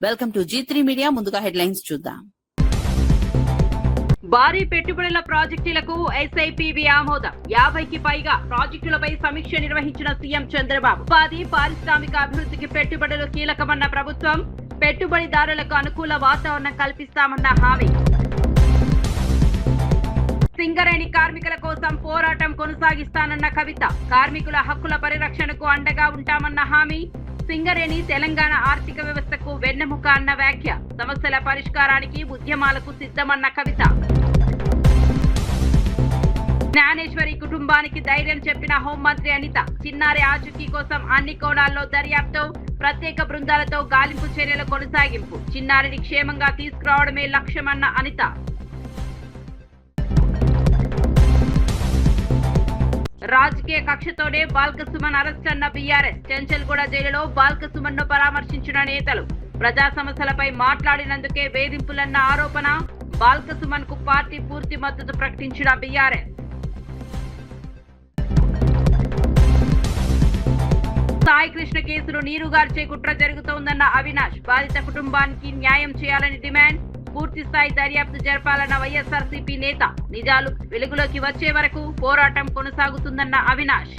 Welcome to G3 media. ముందుగా headlines చూద్దాం. భారీ పెట్టుబడుల ప్రాజెక్టులకు SIPవి ఆమోదం. 50కి పైగా ప్రాజెక్టులపై సమీక్ష నిర్వహించిన సీఎం చంద్రబాబు. ఉపాధి పారిశ్రామిక అభివృద్ధికి పెట్టుబడులు కీలకమన్న ప్రభుత్వం. పెట్టుబడిదారులకు అనుకూల వాతావరణం కల్పిస్తామన్న హామీ. సింగరేణి కార్మికుల కోసం పోరాటం కొనసాగిస్తానన్న కవిత. కార్మికుల హక్కుల పరిరక్షణకు అండగా ఉంటామన్న హామీ. సింగరేణి తెలంగాణ ఆర్థిక వ్యవస్థకు వెన్నెముక అన్న వ్యాఖ్య. సమస్యల పరిష్కారానికి ఉద్యమాలకు సిద్ధమన్న కవిత. జ్ఞానేశ్వరి కుటుంబానికి ధైర్యం చెప్పిన హోంమంత్రి అనిత. చిన్నారి ఆచూకీ కోసం అన్ని కోణాల్లో దర్యాప్తు. ప్రత్యేక బృందాలతో గాలింపు చర్యల కొనసాగింపు. చిన్నారిని క్షేమంగా తీసుకురావడమే లక్ష్యమన్న అనిత. రాజకీయ కక్షతోనే బాల్కసుమన్ అరెస్ట్ అన్న బీఆర్ఎస్. చెంచల్గూడ జైలులో బాల్కసుమన్ ను పరామర్శించిన నేతలు. ప్రజా సమస్యలపై మాట్లాడినందుకే వేధింపులన్న ఆరోపణ. బాల్కసుమన్ కు పార్టీ పూర్తి మద్దతు ప్రకటించిన బీఆర్ఎస్. సాయి కృష్ణ కేసును నీరుగార్చే కుట్ర జరుగుతోందన్న అవినాష్. బాధిత కుటుంబానికి న్యాయం చేయాలని డిమాండ్. పూర్తి స్థాయి దర్యాప్తు జరపాలన్న వైఎస్ఆర్సీపీ నేత. నిజాలు వెలుగులోకి వచ్చే వరకు పోరాటం కొనసాగుతుందన్న అవినాష్.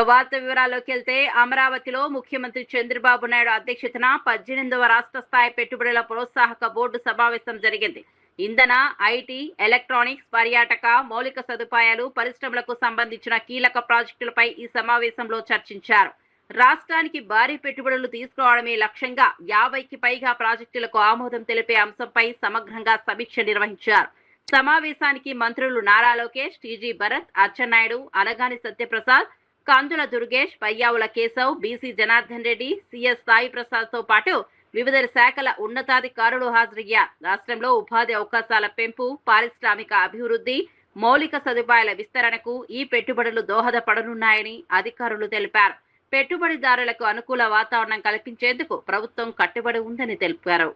వార్త వివరాల్లోకి వెళ్తే, అమరావతిలో ముఖ్యమంత్రి చంద్రబాబు నాయుడు అధ్యక్షతన 18వ రాష్ట్ర స్థాయి పెట్టుబడుల ప్రోత్సాహక బోర్డు సమావేశం జరిగింది. ఇంధన, ఐటీ, ఎలక్ట్రానిక్స్, పర్యాటక, మౌలిక సదుపాయాలు, పరిశ్రమలకు సంబంధించిన కీలక ప్రాజెక్టులపై ఈ సమావేశంలో చర్చించారు. రాష్ట్రానికి భారీ పెట్టుబడులు తీసుకురావడమే లక్ష్యంగా 50కి పైగా ప్రాజెక్టులకు ఆమోదం తెలిపే అంశంపై సమగ్రంగా సమీక్ష నిర్వహించారు. సమావేశానికి మంత్రులు నారా లోకేష్, టీజీ భరత్, అచ్చెన్నాయుడు, అనగాని సత్యప్రసాద్, కందుల దుర్గేష్, పయ్యావుల కేశవ్, బీసీ జనార్దన్ రెడ్డి, సిఎస్ సాయి ప్రసాద్ తో పాటు వివిధ శాఖల ఉన్నతాధికారులు హాజరయ్యారు. రాష్ట్రంలో ఉపాధి అవకాశాల పెంపు, పారిశ్రామిక అభివృద్ధి, మౌలిక సదుపాయాల విస్తరణకు ఈ పెట్టుబడులు దోహదపడనున్నాయని అధికారులు తెలిపారు. పెట్టుబడిదారులకు అనుకూల వాతావరణం కల్పించేందుకు ప్రభుత్వం కట్టుబడి ఉందని తెలిపారు.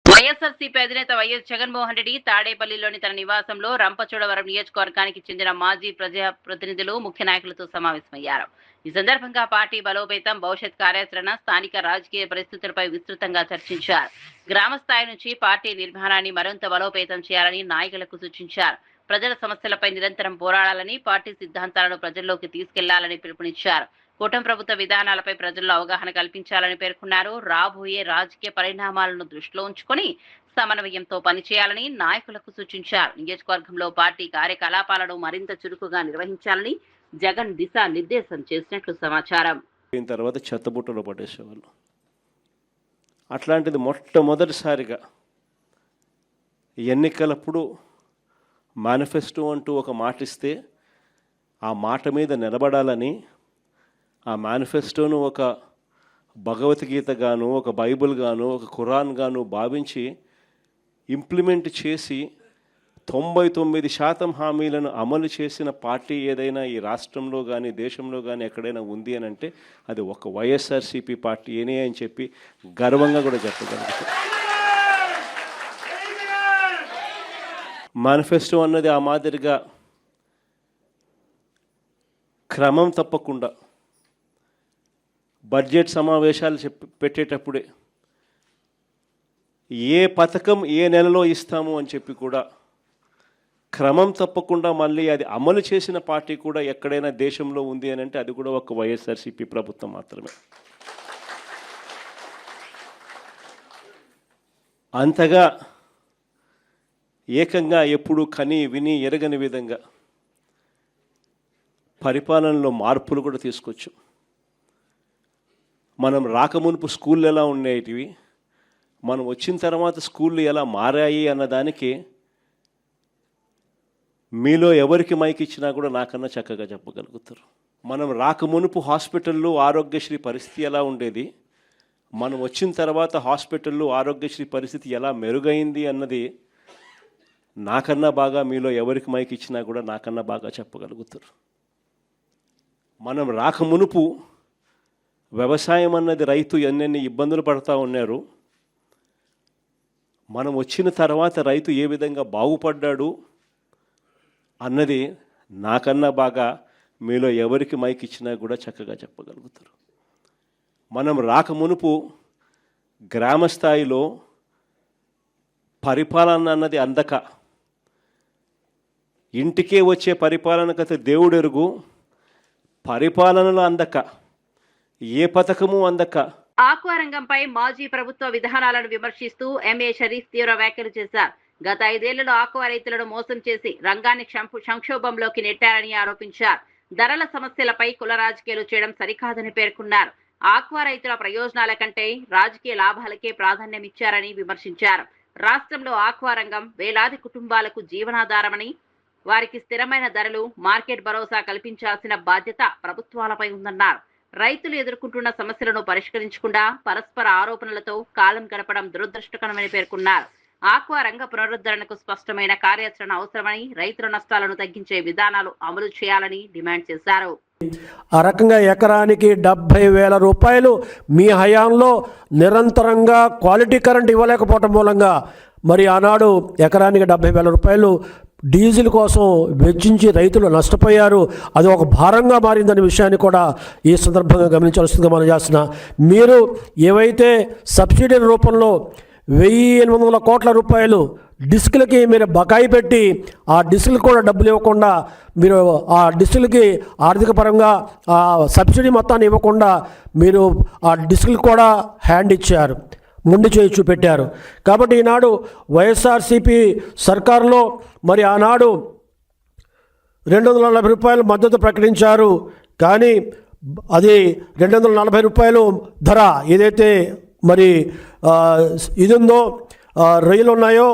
వైఎస్ఆర్సీపీ అధినేత వైఎస్ జగన్మోహన్ రెడ్డి తాడేపల్లిలోని తన నివాసంలో రంపచోడవరం నియోజకవర్గానికి చెందిన మాజీ ప్రజాప్రతినిధులు, ముఖ్య నాయకులతో సమావేశమయ్యారు. ఈ సందర్భంగా పార్టీ బలోపేతం, భవిష్యత్ కార్యాచరణ, స్థానిక రాజకీయ పరిస్థితులపై విస్తృతంగా చర్చించారు. గ్రామ స్థాయి నుంచి పార్టీ నిర్మాణాన్ని మరింత బలోపేతం చేయాలని నాయకులకు సూచించారు. ప్రజల సమస్యలపై నిరంతరం పోరాడాలని, పార్టీ సిద్ధాంతాలను ప్రజల్లోకి తీసుకెళ్లాలని పిలుపునిచ్చారు. కూటమి ప్రభుత్వ విధానాలపై ప్రజల్లో అవగాహన కల్పించాలని పేర్కొన్నారు. రాబోయే రాజకీయ పరిణామాలను దృష్టిలో ఉంచుకొని సమన్వయంతో పనిచేయాలని నాయకులకు సూచించారు. నియోజకవర్గంలో పార్టీ కార్యకలాపాలను మరింత చురుకుగా నిర్వహించాలని జగన్ దిశా నిర్దేశం చేసినట్లు సమాచారం. తర్వాత చెత్తబుట్టలో పట్టేసేవాళ్ళు. అట్లాంటిది మొట్టమొదటిసారిగా ఎన్నికలప్పుడు మేనిఫెస్టో అంటూ ఒక మాట ఇస్తే ఆ మాట మీద నిలబడాలని, ఆ మేనిఫెస్టోను ఒక భగవద్గీత గాను, ఒక బైబిల్ గాను, ఒక ఖురాన్ గాను భావించి ఇంప్లిమెంట్ చేసి 99% హామీలను అమలు చేసిన పార్టీ ఏదైనా ఈ రాష్ట్రంలో కానీ దేశంలో కానీ ఎక్కడైనా ఉంది అని అంటే అది ఒక వైఎస్ఆర్సీపీ పార్టీ ఏనే అని చెప్పి గర్వంగా కూడా చెప్పగలుగుతాం. మేనిఫెస్టో అన్నది ఆ మాదిరిగా క్రమం తప్పకుండా బడ్జెట్ సమావేశాలు పెట్టేటప్పుడే ఏ పథకం ఏ నెలలో ఇస్తాము అని చెప్పి కూడా క్రమం తప్పకుండా మళ్ళీ అది అమలు చేసిన పార్టీ కూడా ఎక్కడైనా దేశంలో ఉంది అని అంటే అది కూడా ఒక వైఎస్ఆర్సీపీ ప్రభుత్వం మాత్రమే. అంతగా ఏకంగా ఎప్పుడు కని విని ఎరగని విధంగా పరిపాలనలో మార్పులు కూడా తీసుకొచ్చు. మనం రాకమునుపు స్కూళ్ళు ఎలా ఉండేటివి, మనం వచ్చిన తర్వాత స్కూళ్ళు ఎలా మారాయి అన్నదానికి మీలో ఎవరికి మైక్ ఇచ్చినా కూడా నాకన్నా చక్కగా చెప్పగలుగుతారు. మనం రాకమునుపు హాస్పిటల్లో ఆరోగ్యశ్రీ పరిస్థితి ఎలా ఉండేది, మనం వచ్చిన తర్వాత హాస్పిటల్లో ఆరోగ్యశ్రీ పరిస్థితి ఎలా మెరుగైంది అన్నది నాకన్నా బాగా మీలో ఎవరికి మైక్ ఇచ్చినా కూడా నాకన్నా బాగా చెప్పగలుగుతారు. మనం రాకమునుపు వ్యవసాయం అన్నది రైతు ఎన్నెన్ని ఇబ్బందులు పడుతూ ఉన్నారు, మనం వచ్చిన తర్వాత రైతు ఏ విధంగా బాగుపడ్డాడు అన్నది నాకన్నా బాగా మీలో ఎవరికి మైక్ ఇచ్చినా కూడా చక్కగా చెప్పగలుగుతారు. మనం రాకమునుపు గ్రామ స్థాయిలో పరిపాలన అన్నది అందక, ఇంటికే వచ్చే పరిపాలనకైతే దేవుడెరుగు, పరిపాలనలో అందక, ఏ పథకము అందక. ఆక్వా రంగంపై మాజీ ప్రభుత్వ విధానాలను విమర్శిస్తూ ఎంఏ షరీఫ్ తీవ్ర వ్యాఖ్యలు చేశారు. గత 5 ఏళ్లలో ఆక్వా రైతులను మోసం చేసి రంగాన్ని సంక్షోభంలోకి నెట్టారని ఆరోపించారు. ధరల సమస్యలపై కుల రాజకీయాలు చేయడం సరికాదని పేర్కొన్నారు. ఆక్వా రైతుల ప్రయోజనాల కంటే రాజకీయ లాభాలకే ప్రాధాన్యమిచ్చారని విమర్శించారు. రాష్ట్రంలో ఆక్వా రంగం వేలాది కుటుంబాలకు జీవనాధారమని, వారికి స్థిరమైన ధరలు, మార్కెట్ భరోసా కల్పించాల్సిన బాధ్యత ప్రభుత్వాలపై ఉందన్నారు. రైతులు ఎదుర్కొంటున్న సమస్యలను పరిష్కరించకుండా పరస్పర ఆరోపణలతో కాలం గడపడం దురదృష్టకరమని పేర్కొన్నారు. ఆక్వా రంగ పునరుద్ధరణకు స్పష్టమైన కార్యాచరణ అవసరమని, రైతుల నష్టాలను తగ్గించే విధానాలు అమలు చేయాలని డిమాండ్ చేశారు. ఆ రకంగా ఎకరానికి 70,000 రూపాయలు మీ హయాంలో నిరంతరంగా క్వాలిటీ కరెంట్ ఇవ్వలేకపోవటం మూలంగా మరి ఆనాడు ఎకరానికి 70,000 రూపాయలు డీజిల్ కోసం వెచ్చించి రైతులు నష్టపోయారు. అది ఒక భారంగా మారిందనే విషయాన్ని కూడా ఈ సందర్భంగా గమనించాల్సిందిగా మనం చేస్తున్నా. మీరు ఏవైతే సబ్సిడీ రూపంలో 1,800 కోట్ల రూపాయలు డిస్కులకి మీరు బకాయి పెట్టి ఆ డిస్కులు కూడా డబ్బులు ఇవ్వకుండా, మీరు ఆ డిస్కులకి ఆర్థిక పరంగా ఆ సబ్సిడీ మొత్తాన్ని ఇవ్వకుండా మీరు ఆ డిస్కులు కూడా హ్యాండ్ ఇచ్చారు, ముందు చేయి చూపెట్టారు. కాబట్టి ఈనాడు వైఎస్ఆర్సీపీ సర్కారులో మరి ఆనాడు 240 రూపాయలు మద్దతు ప్రకటించారు. కానీ అది 240 రూపాయలు ధర ఏదైతే మరి ఇది ఉందో, రొయ్యలు ఉన్నాయో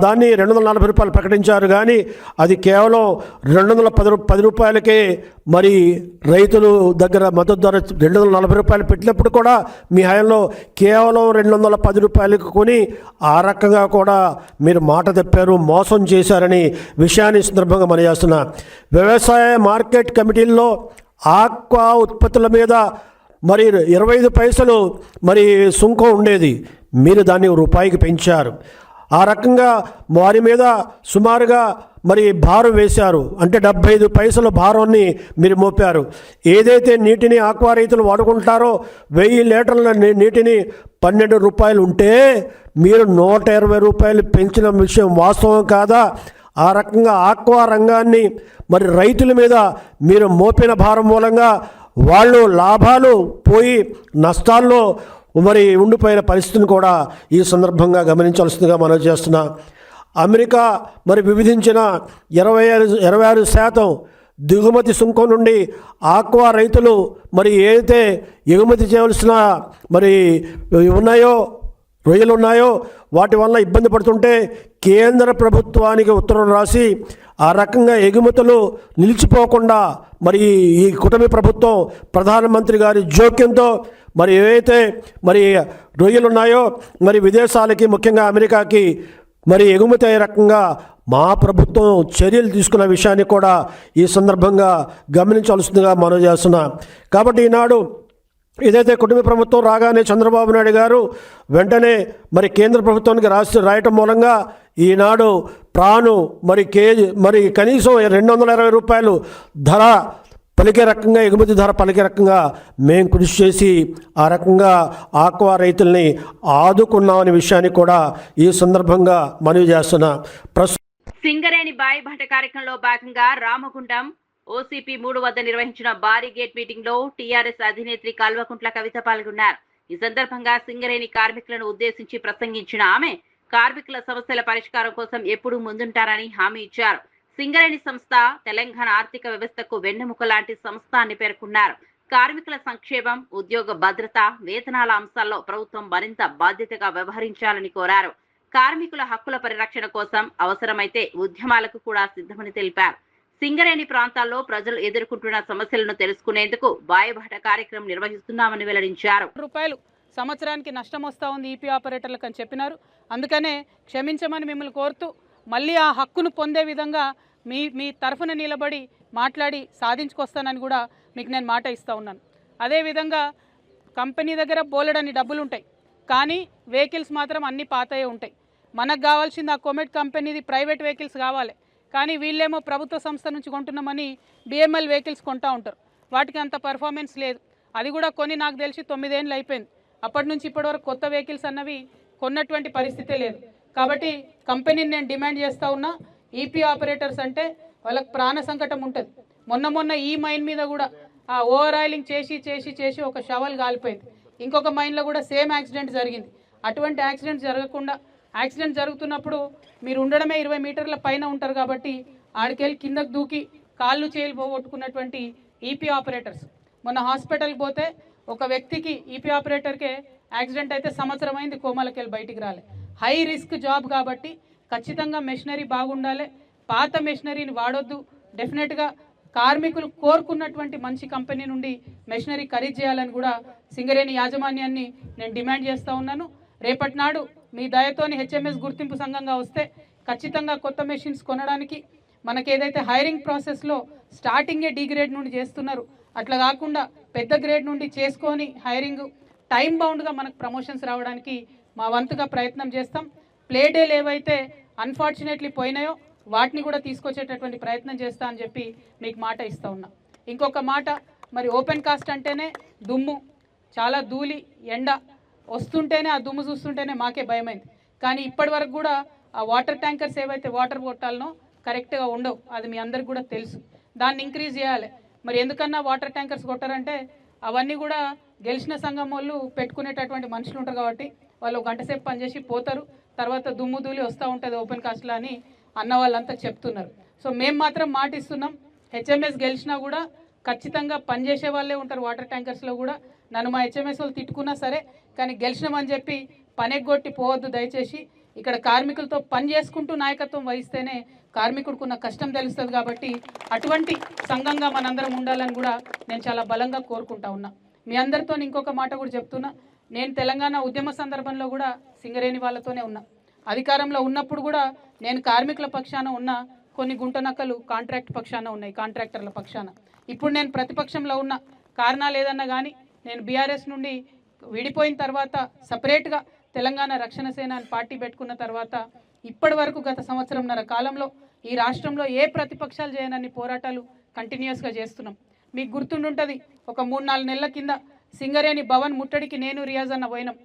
దాన్ని 240 రూపాయలు ప్రకటించారు. కానీ అది కేవలం 210 రూపాయలకే మరి రైతులు దగ్గర మద్దతు ధర 240 రూపాయలు పెట్టినప్పుడు కూడా మీ హయాంలో కేవలం 210 రూపాయలకు కొని ఆ రకంగా కూడా మీరు మాట తప్పారు, మోసం చేశారని విషయాన్ని సందర్భంగా మనం చేస్తున్నా. వ్యవసాయ మార్కెట్ కమిటీల్లో ఆక్వా ఉత్పత్తుల మీద మరి 25 పైసలు మరి సుంకం ఉండేది, మీరు దాన్ని రూపాయికి పెంచారు. ఆ రకంగా వారి మీద సుమారుగా మరి భారం వేశారు, అంటే 75 పైసల భారాన్ని మీరు మోపారు. ఏదైతే నీటిని ఆక్వా రైతులు వాడుకుంటారో 1000 లీటర్ల నీటిని 12 రూపాయలు ఉంటే మీరు 120 రూపాయలు పెంచిన విషయం వాస్తవం కాదా? ఆ రకంగా ఆక్వా రంగాన్ని మరి రైతుల మీద మీరు మోపిన భారం మూలంగా వాళ్ళు లాభాలు పోయి నష్టాల్లో మరి ఉండిపోయిన పరిస్థితిని కూడా ఈ సందర్భంగా గమనించాల్సిందిగా మనం చేస్తున్నా. అమెరికా మరి విధించిన 26% దిగుమతి సుంకం నుండి ఆక్వా రైతులు మరి ఏదైతే ఎగుమతి చేయవలసిన మరి ఉన్నాయో, రొయ్యలు ఉన్నాయో వాటి వల్ల ఇబ్బంది పడుతుంటే కేంద్ర ప్రభుత్వానికి ఉత్తర్వులు రాసి ఆ రకంగా ఎగుమతులు నిలిచిపోకుండా మరి ఈ కూటమి ప్రభుత్వం ప్రధానమంత్రి గారి జోక్యంతో మరి ఏవైతే మరి రొయ్యలు ఉన్నాయో మరి విదేశాలకి, ముఖ్యంగా అమెరికాకి మరి ఎగుమతి అయ్యే రకంగా మా ప్రభుత్వం చర్యలు తీసుకున్న విషయాన్ని కూడా ఈ సందర్భంగా గమనించాల్సిందిగా మనం చేస్తున్నాం. కాబట్టి ఈనాడు ఏదైతే కుటుంబ ప్రభుత్వం రాగానే చంద్రబాబు నాయుడు గారు వెంటనే మరి కేంద్ర ప్రభుత్వానికి రాయటం మూలంగా ఈనాడు ప్రాను మరి కనీసం 220 రూపాయలు ధర పలికే రకంగా, ఎగుమతి ధర పలికే రకంగా మేము కృషి చేసి ఆ రకంగా ఆక్వా రైతుల్ని ఆదుకున్నామనే విషయాన్ని కూడా ఈ సందర్భంగా మనవి చేస్తున్నా. సింగరేణి బాయిబాట కార్యక్రమంలో భాగంగా రామగుండం ఓసీపీ 3 వద్ద నిర్వహించిన భారీ గేట్ మీటింగ్ లో టీఆర్ఎస్ అధినేత్రి కల్వకుంట్ల కవిత పాల్గొన్నారు. ఈ సందర్భంగా సింగరేణి కార్మికులను ఉద్దేశించి ప్రసంగించిన ఆమె కార్మికుల సమస్యల పరిష్కారం కోసం ఎప్పుడూ ముందుంటారని హామీ ఇచ్చారు. సింగరేణి సంస్థ తెలంగాణ ఆర్థిక వ్యవస్థకు వెన్నెముక లాంటి సంస్థ అని పేర్కొన్నారు. కార్మికుల సంక్షేమం, ఉద్యోగ భద్రత, వేతనాల అంశాల్లో ప్రభుత్వం మరింత బాధ్యతగా వ్యవహరించాలని కోరారు. కార్మికుల హక్కుల పరిరక్షణ కోసం అవసరమైతే ఉద్యమాలకు కూడా సిద్ధమని తెలిపారు. సింగరేణి ప్రాంతాల్లో ప్రజలు ఎదుర్కొంటున్న సమస్యలను తెలుసుకునేందుకు బాయబాట కార్యక్రమం నిర్వహిస్తున్నామని వెల్లడించారు. రూపాయలు సంవత్సరానికి నష్టం వస్తూ ఉంది ఈపీ ఆపరేటర్లకు అని చెప్పినారు. అందుకనే క్షమించమని మిమ్మల్ని కోరుతూ మళ్ళీ ఆ హక్కును పొందే విధంగా మీ తరఫున నిలబడి మాట్లాడి సాధించుకొస్తానని కూడా మీకు నేను మాట ఇస్తూ ఉన్నాను. అదేవిధంగా కంపెనీ దగ్గర బోలెడన్ని డబ్బులు ఉంటాయి, కానీ వెహికల్స్ మాత్రం అన్నీ పాతయే ఉంటాయి. మనకు కావాల్సింది ఆ కొమెట్ కంపెనీది ప్రైవేట్ వెహికల్స్ కావాలి, కానీ వీళ్ళేమో ప్రభుత్వ సంస్థ నుంచి కొంటున్నామని బిఎంఎల్ వెహికల్స్ కొంటూ ఉంటారు. వాటికి అంత పర్ఫార్మెన్స్ లేదు. అది కూడా కొని నాకు తెలిసి 9 ఏళ్ళు అయిపోయింది. అప్పటి నుంచి ఇప్పటివరకు కొత్త వెహికల్స్ అన్నవి కొన్నటువంటి పరిస్థితే లేదు. కాబట్టి కంపెనీని నేను డిమాండ్ చేస్తూ ఉన్నా, ఈపీ ఆపరేటర్స్ అంటే వాళ్ళకి ప్రాణ సంకటం ఉంటుంది. మొన్న ఈ మైన్ మీద కూడా ఆ ఓవర్ ఆయిలింగ్ చేసి ఒక షవల్ కాలిపోయింది. ఇంకొక మైన్లో కూడా సేమ్ యాక్సిడెంట్ జరిగింది. అటువంటి యాక్సిడెంట్ జరగకుండా, యాక్సిడెంట్ జరుగుతున్నప్పుడు మీరు ఉండడమే 20 మీటర్ల పైన ఉంటారు కాబట్టి ఆడికెళ్ళి కిందకు దూకి కాళ్ళు చేతులు పోగొట్టుకున్నటువంటి ఈపీ ఆపరేటర్స్. మొన్న హాస్పిటల్కి పోతే ఒక వ్యక్తికి ఈపీ ఆపరేటర్కే యాక్సిడెంట్ అయితే సంవత్సరం అయింది, కోమాలకి వెళ్ళి బయటికి రాలే. హై రిస్క్ జాబ్ కాబట్టి ఖచ్చితంగా మెషినరీ బాగుండాలి, పాత మెషినరీని వాడొద్దు. డెఫినెట్గా కార్మికులు కోరుకున్నటువంటి మంచి కంపెనీ నుండి మెషినరీ ఖరీదు చేయాలని కూడా సింగరేణి యాజమాన్యాన్ని నేను డిమాండ్ చేస్తూ ఉన్నాను. రేపటి నాడు మీ దయతోని హెచ్ఎంఎస్ గుర్తింపు సంఘంగా వస్తే ఖచ్చితంగా కొత్త మెషిన్స్ కొనడానికి మనకి ఏదైతే హైరింగ్ ప్రాసెస్లో స్టార్టింగే డి గ్రేడ్ నుండి చేస్తున్నారు, అట్లా కాకుండా పెద్ద గ్రేడ్ నుండి చేసుకొని హైరింగ్ టైం బౌండ్గా మనకు ప్రమోషన్స్ రావడానికి మా వంతుగా ప్రయత్నం చేస్తాం. ప్లే డేలు ఏవైతే అన్ఫార్చునేట్లీ పోయినాయో వాటిని కూడా తీసుకొచ్చేటటువంటి ప్రయత్నం చేస్తా అని చెప్పి మీకు మాట ఇస్తూ ఉన్నా. ఇంకొక మాట, మరి ఓపెన్ కాస్ట్ అంటేనే దుమ్ము, చాలా ధూళి, ఎండ వస్తుంటేనే ఆ దుమ్ము చూస్తుంటేనే మాకే భయమైంది. కానీ ఇప్పటి వరకు కూడా ఆ వాటర్ ట్యాంకర్స్ ఏవైతే వాటర్ కొట్టాలనో కరెక్ట్గా ఉండవు, అది మీ అందరికి కూడా తెలుసు. దాన్ని ఇంక్రీజ్ చేయాలి. మరి ఎందుకన్నా వాటర్ ట్యాంకర్స్ కొట్టారంటే అవన్నీ కూడా గెలిచిన సంఘం వాళ్ళు పెట్టుకునేటటువంటి మనుషులు ఉంటారు కాబట్టి వాళ్ళు 1 గంట సేపు పనిచేసి పోతారు, తర్వాత దుమ్ము ధూళి వస్తూ ఉంటుంది ఓపెన్ కాస్ట్లో అని అన్న వాళ్ళంతా చెప్తున్నారు. సో మేము మాత్రం మాట ఇస్తున్నాం, హెచ్ఎంఎస్ గెలిచినా కూడా ఖచ్చితంగా పనిచేసే వాళ్ళే ఉంటారు వాటర్ ట్యాంకర్స్లో కూడా. నన్ను మా హెచ్ఎంఎస్ వాళ్ళు తిట్టుకున్నా సరే, కానీ గెలిచినామని చెప్పి పనెగ్గొట్టి పోవద్దు దయచేసి. ఇక్కడ కార్మికులతో పని చేసుకుంటూ నాయకత్వం వహిస్తేనే కార్మికుడికున్న కష్టం తెలుస్తుంది. కాబట్టి అటువంటి సంఘంగా మనందరం ఉండాలని కూడా నేను చాలా బలంగా కోరుకుంటా ఉన్నా. మీ అందరితో ఇంకొక మాట కూడా చెప్తున్నా, నేను తెలంగాణ ఉద్యమ సందర్భంలో కూడా సింగరేణి వాళ్ళతోనే ఉన్నా. అధికారంలో ఉన్నప్పుడు కూడా నేను కార్మికుల పక్షాన ఉన్నా, కొన్ని గుంటనక్కలు కాంట్రాక్ట్ పక్షాన ఉన్నాయి, కాంట్రాక్టర్ల పక్షాన. ఇప్పుడు నేను ప్రతిపక్షంలో ఉన్న కారణాలు ఏదన్నా కానీ నేను బీఆర్ఎస్ నుండి విడిపోయిన తర్వాత సపరేట్గా తెలంగాణ రక్షణ సేన అని పార్టీ పెట్టుకున్న తర్వాత ఇప్పటి వరకు గత సంవత్సరంన్నర కాలంలో ఈ రాష్ట్రంలో ఏ ప్రతిపక్షాలు చేయనన్ని పోరాటాలు కంటిన్యూస్గా చేస్తున్నాం. మీకు గుర్తుండుంటుంది, ఒక 3-4 నెలల కింద సింగరేణి భవన్ ముట్టడికి నేను రియాజ్ అన్న పోయినాం.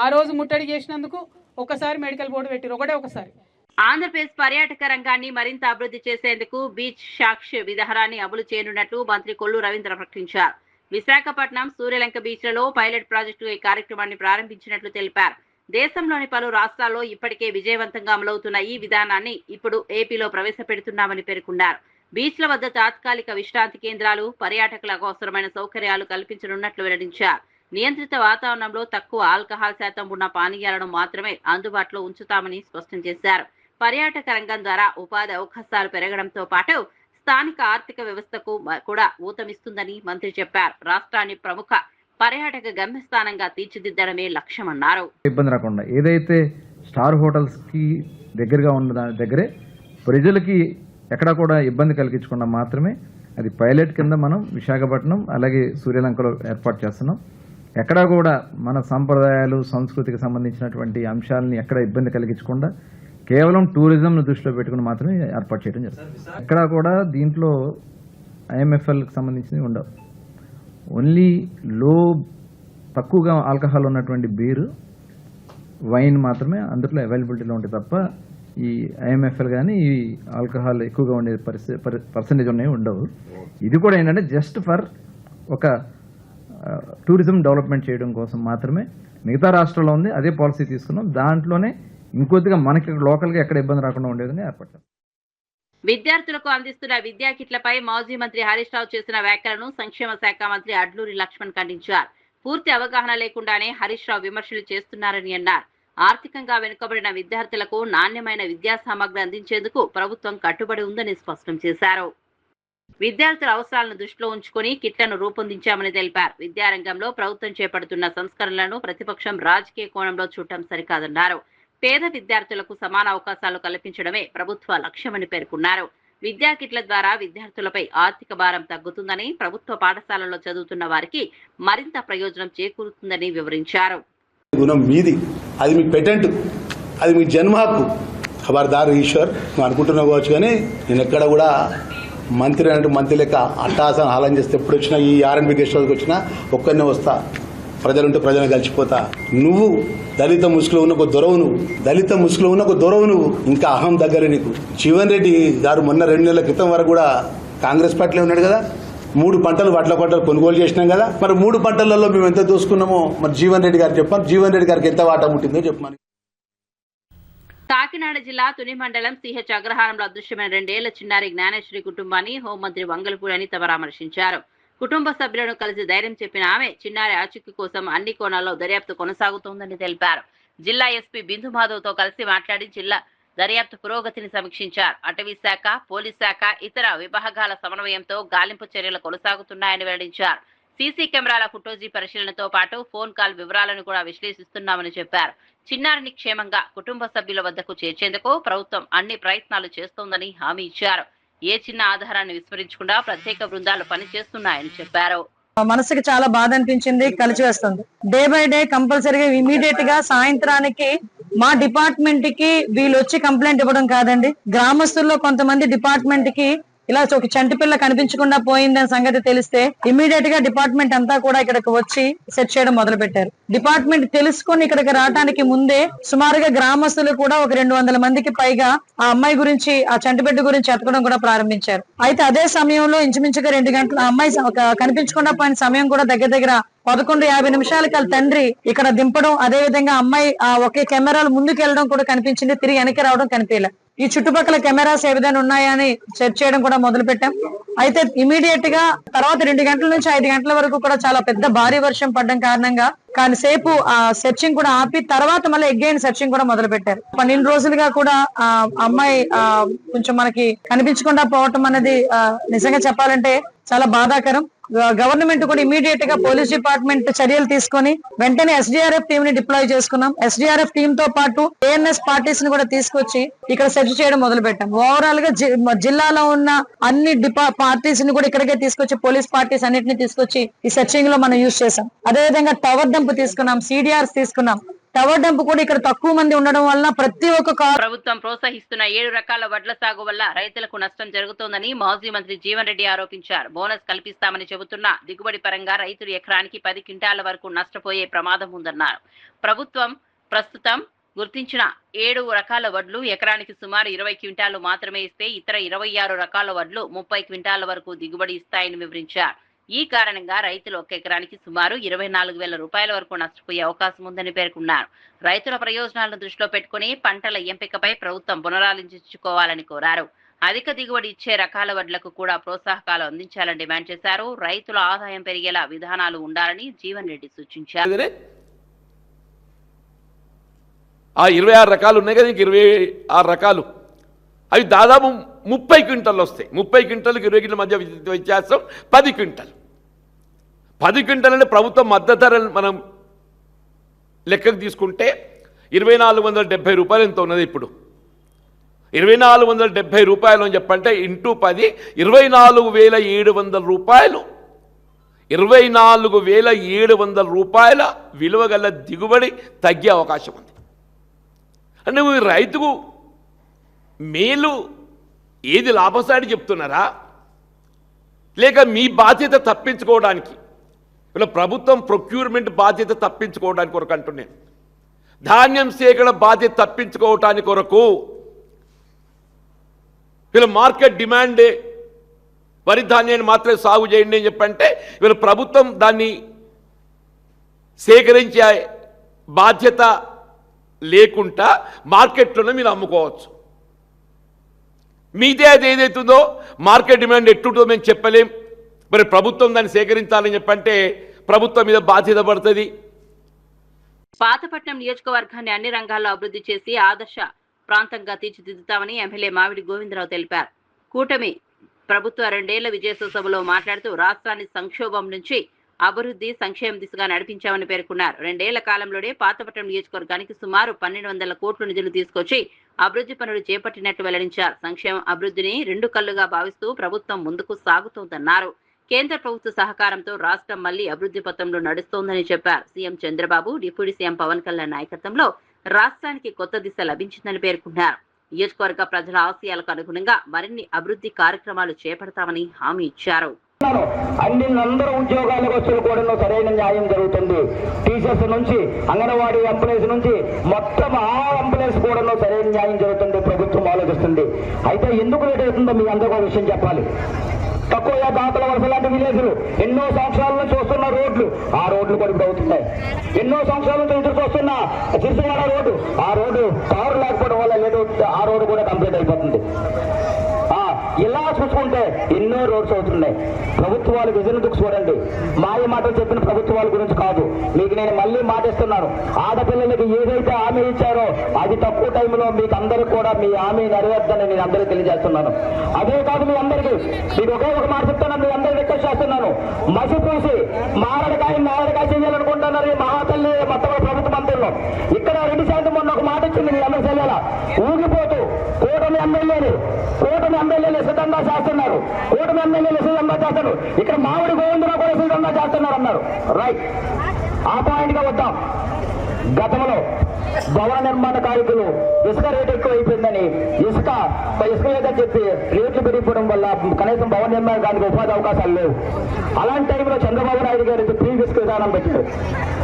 ఆ రోజు ముట్టడి చేసినందుకు ఒకసారి మెడికల్ బోర్డు పెట్టారు, ఒకసారి. ఆంధ్రప్రదేశ్ పర్యాటక రంగాన్ని మరింత అభివృద్ధి చేసేందుకు బీచ్ సాక్షి విధానాన్ని అమలు చేయనున్నట్లు మంత్రి కొల్లు రవీంద్ర ప్రకటించారు. విశాఖపట్నం సూర్యలంక బీచ్లలో పైలట్ ప్రాజెక్టు ఈ కార్యక్రమాన్ని ప్రారంభించినట్లు తెలిపారు. దేశంలోని పలు రాష్ట్రాల్లో ఇప్పటికే విజయవంతంగా అమలవుతున్న ఈ విధానాన్ని ఇప్పుడు ఏపీలో ప్రవేశపెడుతున్నామని పేర్కొన్నారు. బీచ్ల వద్ద తాత్కాలిక విశ్రాంతి కేంద్రాలు, పర్యాటకులకు అవసరమైన సౌకర్యాలు కల్పించనున్నట్లు వెల్లడించారు. నియంత్రిత వాతావరణంలో తక్కువ ఆల్కహాల్ శాతం ఉన్న పానీయాలను మాత్రమే అందుబాటులో ఉంచుతామని స్పష్టం చేశారు. పర్యాటక రంగం ద్వారా ఉపాధి అవకాశాలు పెరగడంతో పాటు స్థానిక ఆర్థిక వ్యవస్థకు కూడా ఊతమిస్తుందని మంత్రి చెప్పారు. రాష్ట్రాన్ని ప్రముఖ పర్యాటక గమ్యస్థానంగా తీర్చిదిద్దడమే లక్ష్యమన్నారు. ఇబ్బంది రాకుండా ఏదైతే స్టార్ హోటల్స్ కి దగ్గరగా ఉన్న దాని దగ్గరే ప్రజలకి ఎక్కడా కూడా ఇబ్బంది కలిగించకుండా మాత్రమే అది పైలట్ కింద మనం విశాఖపట్నం అలాగే సూర్యలంకలో ఏర్పాటు చేస్తున్నాం. ఎక్కడా కూడా మన సంప్రదాయాలు సంస్కృతికి సంబంధించినటువంటి అంశాలని ఎక్కడ ఇబ్బంది కలిగించకుండా కేవలం టూరిజంను దృష్టిలో పెట్టుకుని మాత్రమే ఏర్పాటు చేయడం జరుగుతుంది. ఎక్కడా కూడా దీంట్లో ఐఎంఎఫ్ఎల్కి సంబంధించినవి ఉండవు. ఓన్లీ తక్కువగా ఆల్కహాల్ ఉన్నటువంటి బీరు, వైన్ మాత్రమే అందులో అవైలబిలిటీలో ఉంటాయి తప్ప ఈ ఐఎంఎఫ్ఎల్ కానీ ఈ ఆల్కహాల్ ఎక్కువగా ఉండే పర్సంటేజ్ ఉన్నాయి ఉండవు. ఇది కూడా ఏంటంటే జస్ట్ ఫర్ ఒక టూరిజం డెవలప్మెంట్ చేయడం కోసం మాత్రమే. మిగతా రాష్ట్రాల్లో ఉంది అదే పాలసీ తీసుకున్నాం. దాంట్లోనే ఇంకొద్దిగా మనకి లోకల్గా ఎక్కడ ఇబ్బంది రాకుండా ఉండేదని ఏర్పడ్డాం. విద్యార్థులకు అందిస్తున్న విద్యా కిట్లపై మాజీ మంత్రి హరీష్ రావు చేసిన వ్యాఖ్యలను సంక్షేమ శాఖ మంత్రి అడ్లూరి లక్ష్మణ్ ఖండించారు. పూర్తి అవగాహన లేకుండానే హరీష్ రావు విమర్శలు చేస్తున్నారని అన్నారు. ఆర్థికంగా వెనుకబడిన విద్యార్థులకు నాణ్యమైన విద్యా సామగ్రి అందించేందుకు ప్రభుత్వం కట్టుబడి ఉందని స్పష్టం చేశారు. విద్యార్థుల అవసరాలను దృష్టిలో ఉంచుకొని కిట్లను రూపొందించామని తెలిపారు. విద్యారంగంలో ప్రభుత్వం చేపడుతున్న సంస్కరణలను ప్రతిపక్షం రాజకీయ కోణంలో చూడటం సరికాదన్నారు. పేద విద్యార్థులకు సమాన అవకాశాలు కల్పించడమే ప్రభుత్వ లక్ష్యమని పేర్కొన్నారు. విద్యా కిట్ల ద్వారా విద్యార్థులపై ఆర్థిక భారం తగ్గుతుందని, ప్రభుత్వ పాఠశాలల్లో చదువుతున్న వారికి మరింత ప్రయోజనం చేకూరుతుందని వివరించారు. గుణం మీది, అది మీ పెటెంట్, అది మీ జన్మ హక్కు. ఖబర్దార్ ఈశ్వర్, నువ్వు అనుకుంటున్నావు కావచ్చు, కానీ నేను ఎక్కడ కూడా మంత్రి అన్నట్టు మంత్రి లెక్క అట్టాసం హాలం చేస్తే ఎప్పుడు వచ్చినా ఈ ఆర్ఎండ్బి గెస్ట్ హౌస్కి వచ్చినా ఒక్కరినే వస్తా, ప్రజలుంటే ప్రజలను కలిసిపోతా. నువ్వు దళిత ముసుగులో ఉన్న ఒక దొరవు, నువ్వు ఇంకా అహం దగ్గర నీకు. జీవన్ రెడ్డి గారు మొన్న 2 నెలల క్రితం వరకు కూడా కాంగ్రెస్ పార్టీలో ఉన్నాడు కదా. 3 పంటలు వడ్ల పంటలు కొనుగోలు చేసినాం కదా. మరి 3 పంటలలో మేము ఎంత దోసుకున్నామో మరి జీవన్ రెడ్డి గారు చెప్పాం. జీవన్ రెడ్డి గారికి ఎంత వాటా ముట్టిందో చెప్పమని. కాకినాడ జిల్లా తుని మండలం సిహెచ్ అగ్రహారంలో అదృశ్యమైన 2 ఏళ్ల చిన్నారి జ్ఞానేశ్వరి కుటుంబాన్ని హోంమంత్రి వంగలపూడి అనిత పరామర్శించారు. కుటుంబ సభ్యులను కలిసి ధైర్యం చెప్పిన ఆమె చిన్నారి ఆచూకీ కోసం అన్ని కోణాల్లో దర్యాప్తు కొనసాగుతోందని తెలిపారు. జిల్లా ఎస్పీ బిందు మాధవ్తో కలిసి మాట్లాడి జిల్లా దర్యాప్తు పురోగతిని సమీక్షించారు. అటవీ శాఖ, పోలీస్ శాఖ, ఇతర విభాగాల సమన్వయంతో గాలింపు చర్యలు కొనసాగుతున్నాయని వెల్లడించారు. సీసీ కెమెరాల ఫుటేజీ పరిశీలనతో పాటు ఫోన్ కాల్ వివరాలను కూడా విశ్లేషిస్తున్నామని చెప్పారు. చిన్నారిని క్షేమంగా కుటుంబ సభ్యుల వద్దకు చేర్చేందుకు ప్రభుత్వం అన్ని ప్రయత్నాలు చేస్తోందని హామీ ఇచ్చారు. ఏ చిన్న ఆధారాన్ని విస్మరించకుండా ప్రత్యేక బృందాలు పనిచేస్తున్నాయని చెప్పారు. మనసుకి చాలా బాధ అనిపించింది, కలిసివేస్తుంది. డే బై డే కంపల్సరీగా ఇమీడియట్ గా సాయంత్రానికి మా డిపార్ట్మెంట్ కి వీళ్ళు వచ్చి కంప్లైంట్ ఇవ్వడం కాదండి, గ్రామస్తుల్లో కొంతమంది డిపార్ట్మెంట్ కి ఇలా ఒక చంటి పిల్ల కనిపించకుండా పోయిందనే సంగతి తెలిస్తే ఇమీడియట్ గా డిపార్ట్మెంట్ అంతా కూడా ఇక్కడికి వచ్చి సెర్చ్ చేయడం మొదలు పెట్టారు. డిపార్ట్మెంట్ తెలుసుకొని ఇక్కడికి రావడానికి ముందే సుమారుగా గ్రామస్తులు కూడా ఒక 200 మందికి పైగా ఆ అమ్మాయి గురించి, ఆ చంటి బిడ్డ గురించి ఎతకడం కూడా ప్రారంభించారు. అయితే అదే సమయంలో ఇంచుమించుగా 2 గంటల అమ్మాయి కనిపించకుండా పోయిన సమయం కూడా దగ్గర 11:50 నిమిషాలకి వాళ్ళ తండ్రి ఇక్కడ దింపడం, అదే విధంగా అమ్మాయి ఒకే కెమెరాలు ముందుకు వెళ్ళడం కూడా కనిపించింది, తిరిగి వెనక్కి రావడం కనిపించలే. ఈ చుట్టుపక్కల కెమెరాస్ ఏ విధంగా ఉన్నాయా అని సెర్చ్ చేయడం కూడా మొదలు పెట్టాం. అయితే ఇమీడియట్ గా తర్వాత 2 గంటల నుంచి 5 గంటల వరకు కూడా చాలా పెద్ద భారీ వర్షం పడడం కారణంగా కాసేపు ఆ సెర్చింగ్ కూడా ఆపి తర్వాత మళ్ళీ అగైన్ సెర్చింగ్ కూడా మొదలు పెట్టారు. 12 రోజులుగా కూడా ఆ అమ్మాయి కొంచెం మనకి కనిపించకుండా పోవటం అనేది నిజంగా చెప్పాలంటే చాలా బాధాకరం. గవర్నమెంట్ కూడా ఇమీడియట్ గా పోలీస్ డిపార్ట్మెంట్ చర్యలు తీసుకొని వెంటనే SDRF టీమ్ ని డిప్లాయ్ చేసుకున్నాం. SDRF టీమ్ తో పాటు ANS పార్టీస్ ని కూడా తీసుకొచ్చి ఇక్కడ సెర్చ్ చేయడం మొదలు పెట్టాం. ఓవరాల్ గా జిల్లాలో ఉన్న అన్ని పార్టీస్ ని కూడా ఇక్కడికే తీసుకొచ్చి, పోలీస్ పార్టీస్ అన్నిటిని తీసుకొచ్చి ఈ సెర్చింగ్ లో మనం యూజ్ చేసాం. అదేవిధంగా టవర్ డంప్ తీసుకున్నాం, CDRs తీసుకున్నాం. టవర్ డంప్ కూడా ఇక్కడ తక్కువ మంది ఉండడం వల్ల ప్రతి ఒక్క ప్రభుత్వం ప్రోత్సహిస్తున్న 7 రకాల వడ్ల సాగు వల్ల రైతులకు నష్టం జరుగుతోందని మాజీ మంత్రి జీవన్ రెడ్డి ఆరోపించారు. బోనస్ కల్పిస్తామని చెబుతున్నా దిగుబడి పరంగా రైతులు ఎకరానికి 10 క్వింటాల వరకు నష్టపోయే ప్రమాదం ఉందన్నారు. ప్రభుత్వం ప్రస్తుతం గుర్తించిన 7 రకాల వడ్లు ఎకరానికి సుమారు 20 క్వింటాలు మాత్రమే ఇస్తే ఇతర 26 రకాల వడ్లు 30 క్వింటాల వరకు దిగుబడి ఇస్తాయని వివరించారు. ఈ కారణంగా రైతులు ఒక ఎకరానికి సుమారు 24,000 రూపాయల వరకు నష్టపోయే అవకాశం ఉందని పేర్కొన్నారు. రైతుల ప్రయోజనాలను దృష్టిలో పెట్టుకుని పంటల ఎంపికపై ప్రభుత్వం పునరాలోచించుకోవాలని కోరారు. అధిక దిగుబడి ఇచ్చే రకాల వడ్లకు కూడా ప్రోత్సాహకాలు అందించాలని డిమాండ్ చేశారు. రైతుల ఆదాయం పెరిగేలా విధానాలు ఉండాలని జీవన్ రెడ్డి సూచించారు. ఆ 26 రకాలు ఉన్నాయి కదా, 26 రకాలు అవి దాదాపు 30 క్వింటల్ వస్తాయి. 30 క్వింటల్కి 20 క్వింటల్ మధ్య వ్యత్యాసం 10 క్వింటల్. 10 క్వింటల్ అంటే ప్రభుత్వం మద్దతు ధర మనం లెక్కకు తీసుకుంటే 2,470 రూపాయలు ఎంత ఉన్నది ఇప్పుడు. 2,470 రూపాయలు అని చెప్పంటే ఇంటూ 10 24,700 రూపాయలు. 24,700 రూపాయల విలువ గల దిగుబడి తగ్గే అవకాశం ఉంది. అంటే రైతుకు మేలు ఏది లాభసాటి చెప్తున్నారా, లేక మీ బాధ్యత తప్పించుకోవడానికి, ఇలా ప్రభుత్వం ప్రొక్యూర్మెంట్ బాధ్యత తప్పించుకోవడానికి కొరకు అంటున్నాను. ధాన్యం సేకరణ బాధ్యత తప్పించుకోవటానికి కొరకు వీళ్ళ మార్కెట్ డిమాండే వరి ధాన్యాన్ని మాత్రమే సాగు చేయండి అని చెప్పంటే వీళ్ళ ప్రభుత్వం దాన్ని సేకరించే బాధ్యత లేకుండా మార్కెట్లోనే మీరు అమ్ముకోవచ్చు. మీదే అది ఏదైతుందో మార్కెట్ డిమాండ్ ఎట్టుంటుందో మేము చెప్పలేం. మరి ప్రభుత్వం దాన్ని సేకరించాలని చెప్పంటే ప్రభుత్వం మీద బాధ్యత పడుతుంది. పాతపట్నం నియోజకవర్గాన్ని అన్ని రంగాల్లో అభివృద్ధి చేసి ఆదర్శ ప్రాంతంగా తీర్చిదిద్దుతామని ఎమ్మెల్యే మావిడి గోవిందరావు తెలిపారు. కూటమి ప్రభుత్వ 2 ఏళ్ల విజయోత్సవంలో మాట్లాడుతూ రాష్ట్రాన్ని సంక్షోభం నుంచి అభివృద్ధి సంక్షేమ దిశగా నడిపించామని పేర్కొన్నారు. 2 ఏళ్ల కాలంలోనే పాతపట్నం నియోజకవర్గానికి సుమారు 1200 కోట్ల నిధులు తీసుకొచ్చి అభివృద్ధి పనులు చేపట్టినట్టు వెల్లడించారు. సంక్షేమ అభివృద్ధిని 2 కళ్లుగా భావిస్తూ ప్రభుత్వం ముందుకు సాగుతోందన్నారు. కేంద్ర ప్రభుత్వ సహకారంతో రాష్ట్రం మళ్లీ అభివృద్ధి పథంలో నడుస్తోందని చెప్పారు. CM Chandrababu, deputy CM Pawan Kalyan నాయకత్వంలో రాష్ట్రానికి కొత్త దిశ లభించిందని పేర్కొన్నారు. నియోజకవర్గ ప్రజల ఆశయాలకు అనుగుణంగా మరిన్ని అభివృద్ధి కార్యక్రమాలు చేపడతామని హామీ ఇచ్చారు. అందరూ ఉద్యోగాలకు వచ్చిన కూడా సరైన న్యాయం జరుగుతుంది. టీచర్స్ నుంచి అంగన్వాడీ ఎంప్లాయీస్ నుంచి మొత్తం ఆ ఎంప్లాయీస్ కూడా సరైన న్యాయం జరుగుతుంది. ప్రభుత్వం ఆలోచిస్తుంది. అయితే ఎందుకు లేట్ అవుతుందో మీ అందరికీ విషయం చెప్పాలి. తక్కువ దాతల వలస లాంటి విలేజ్లు ఎన్నో సంవత్సరాల నుంచి వస్తున్న రోడ్లు, ఆ రోడ్లు కూడా ఇప్పుడు అవుతున్నాయి. ఎన్నో సంవత్సరాల నుంచి ఎదురు వస్తున్న చిరుసగాడ రోడ్డు, ఆ రోడ్డు కారు లేకపోవడం వల్ల లేదు, ఆ రోడ్డు కూడా కంప్లీట్ అయిపోతుంది. ఇలా చూసుకుంటే ఎన్నో రోడ్స్ అవుతున్నాయి. ప్రభుత్వాలు విజన్ దుఃఖ చూడండి. మాయ మాటలు చెప్పిన ప్రభుత్వాల గురించి కాదు, మీకు నేను మళ్ళీ మాటిస్తున్నాను. ఆడపిల్లలకి ఏదైతే హామీ ఇచ్చారో అది తక్కువ టైంలో మీకు అందరికి కూడా మీ హామీ నెరవేర్దని నేను అందరికీ తెలియజేస్తున్నాను. అదే కాదు, మీ అందరికీ మీకు ఒకే ఒక మాట చెప్తాను, మీ అందరికీ రిక్వెస్ట్ చేస్తున్నాను. మసిపూసి మారడికాయ చేయాలనుకుంటున్నారు ఈ మహాతల్లి మొత్తం ప్రభుత్వ మంత్రుల్లో. ఇక్కడ 2% మొన్న ఒక మాట ఇచ్చింది మీ అందరూ చెల్లెలా ఊగిపోతూ కూటమి ఎమ్మెల్యేలు సిద్ధంగా చేస్తున్నారు. కూటమి ఎమ్మెల్యేలు సిద్ధంగా చేస్తారు. ఇక్కడ మామిడి గోవిందరావు కూడా సిద్ధంగా చేస్తున్నారు అన్నారు. రైట్, ఆ పాయింట్ గా వద్దాం. గతంలో భవన నిర్మాణ కార్మికులు ఇసుక రేటు ఎక్కువ అయిపోయిందని ఇసుక లేదని చెప్పి రేట్లు పెరిగిపోవడం వల్ల కనీసం భవన నిర్మాణానికి ఉపాధి అవకాశాలు లేవు. అలాంటి టైంలో చంద్రబాబు నాయుడు గారు ప్రీ ఇసుక విధానం పెట్టారు.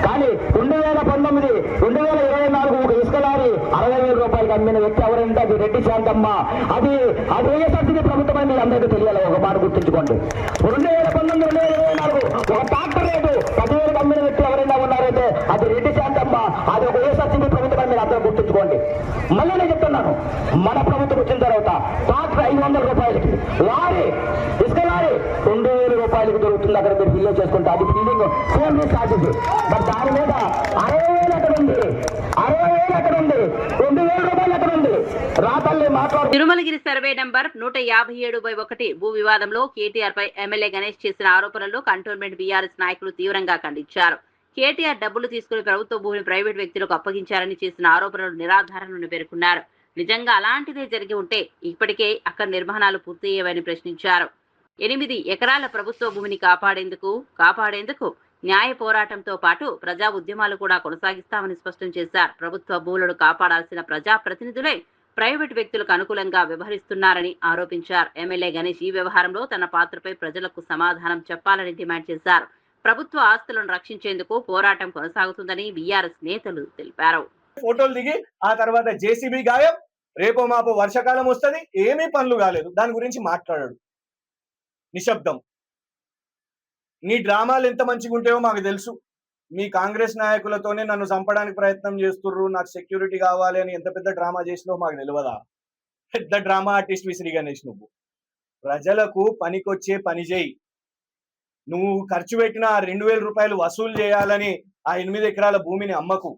కానీ 2019, 2024 ఒక ఇసుక లారీ 60,000 రూపాయలకి అమ్మిన వ్యక్తి ఎవరంటే అది రెడ్డి శాంతమ్మ. అది వైఎస్ఆర్సీపీ ప్రభుత్వం అని అందరికీ తెలియాలి. ఒక మాట గుర్తుంచుకోండి. 2019, 2024 ఒక ట్రాక్టర్ రేటు 10,000కి అమ్మిన వ్యక్తి ఎవరైనా ఉన్నారైతే అది రెడ్డి శాంతమ్మ. అది ఒక వైఎస్ఆర్సీపీ ప్రభుత్వం మీరు అందరూ గుర్తుంచుకోండి. మళ్ళీ నేను చెప్తున్నాను, మన ప్రభుత్వం వచ్చిన తర్వాత ట్రాక్టర్ 500 రూపాయలకి, లారీ ఇసుక లారీ 2,000 రూపాయలకి దొరుకుతుంది. అక్కడ మీరు ఫిల్ చేసుకుంటే అది ఫిల్లింగ్ సేమ్ ఛార్జెస్. బట్ దాని మీద 60,000 ఎక్కడ ఉంది, 60,000 ఎక్కడ ఉంది, 2,000 రూపాయలు ఎక్కడ ఉంది? రాతల్లి మాట్లాడు. తిరుమలగిరి సర్వే నంబర్ 157/1 భూ వివాదంలో కేటీఆర్ పై ఎమ్మెల్యే గణేష్ చేసిన ఆరోపణలు కంటోన్మెంట్ బీఆర్ఎస్ నాయకులు తీవ్రంగా ఖండించారు. కేటీఆర్ డబ్బులు తీసుకుని ప్రభుత్వ భూమిని ప్రైవేట్ వ్యక్తులకు అప్పగించారని చేసిన ఆరోపణలు నిరాధారణని పేర్కొన్నారు. నిజంగా అలాంటిదే జరిగి ఉంటే ఇప్పటికే అక్కడ నిర్మాణాలు పూర్తయ్యేవని ప్రశ్నించారు. 8 ఎకరాల ప్రభుత్వ భూమిని కాపాడేందుకు న్యాయ పోరాటంతో పాటు ప్రజా ఉద్యమాలు కూడా కొనసాగిస్తామని స్పష్టం చేశారు. ప్రభుత్వ భూములను కాపాడాల్సిన ప్రజా ప్రతినిధులే ప్రైవేట్ వ్యక్తులకు అనుకూలంగా వ్యవహరిస్తున్నారని ఆరోపించారు. ఎమ్మెల్యే గణేష్ ఈ వ్యవహారంలో తన పాత్రపై ప్రజలకు సమాధానం చెప్పాలని డిమాండ్ చేశారు. ప్రభుత్వ ఆస్తులను రక్షించేందుకు పోరాటం కొనసాగుతుందని బీఆర్ఎస్ నేతలు తెలిపారు. ఫోటోలు దిగి ఆ తర్వాత జేసీబీ గాయం, రేపో మాపో వర్షాకాలం వస్తుంది, ఏమీ పనులు కాలేదు, దాని గురించి మాట్లాడాడు. నిశ్శబ్దం. నీ డ్రామాలు ఎంత మంచిగా ఉంటాయో మాకు తెలుసు. మీ కాంగ్రెస్ నాయకులతోనే నన్ను చంపడానికి ప్రయత్నం చేస్తుర్రు, నాకు సెక్యూరిటీ కావాలి అని ఎంత పెద్ద డ్రామా చేసినావో మాకు తెలియదా? పెద్ద డ్రామా ఆర్టిస్ట్ విసిరి గణేష్. నువ్వు ప్రజలకు పనికొచ్చే పని చేయి. నువ్వు ఖర్చు పెట్టిన 2,000 రూపాయలు వసూలు చేయాలని ఆ 8 ఎకరాల భూమిని అమ్మకు.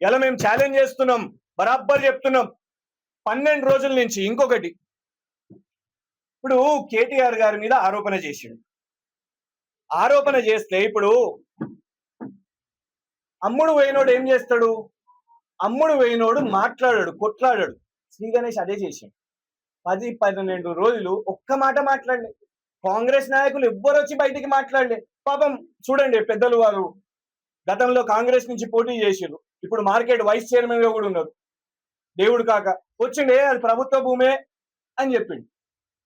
ఇలా మేము ఛాలెంజ్ చేస్తున్నాం, బరాబర్ చెప్తున్నాం 12 రోజుల నుంచి. ఇంకొకటి, ఇప్పుడు కేటీఆర్ గారి మీద ఆరోపణ చేసిండు. ఆరోపణ చేస్తే ఇప్పుడు అమ్ముడు పోయినోడు ఏం చేస్తాడు? అమ్ముడు పోయినోడు మాట్లాడాడు, కొట్లాడాడు. శ్రీ గణేష్ అదే చేసిండు. 10-12 రోజులు ఒక్క మాట మాట్లాడలే. కాంగ్రెస్ నాయకులు ఎవ్వరు వచ్చి బయటికి మాట్లాడలే. పాపం చూడండి, పెద్దలు వారు గతంలో కాంగ్రెస్ నుంచి పోటీ చేసిర్రు, ఇప్పుడు మార్కెట్ వైస్ చైర్మన్ గా కూడా ఉన్నారు. దేవుడు కాక వచ్చిండే అది ప్రభుత్వ భూమే అని చెప్పిండు.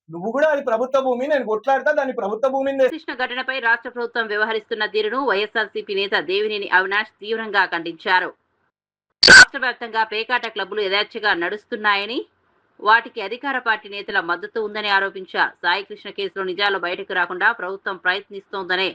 నువ్వు కూడా అది ప్రభుత్వ భూమి, నేను కొట్లాడతా దాన్ని ప్రభుత్వ భూమిని. కృష్ణ ఘటనపై రాష్ట్ర ప్రభుత్వం వ్యవహరిస్తున్న తీరును వైఎస్ఆర్సీపీ నేత దేవినేని అవినాష్ తీవ్రంగా ఖండించారు. రాష్ట్ర వ్యాప్తంగా పేకాట క్లబ్బులు యథేచ్ఛగా నడుస్తున్నాయని, వాటికి అధికార పార్టీ నేతల మద్దతు ఉందని ఆరోపించారు. సాయి కృష్ణ కేసులో నిజాలు బయటకు రాకుండా ప్రభుత్వం ప్రయత్నిస్తోందనే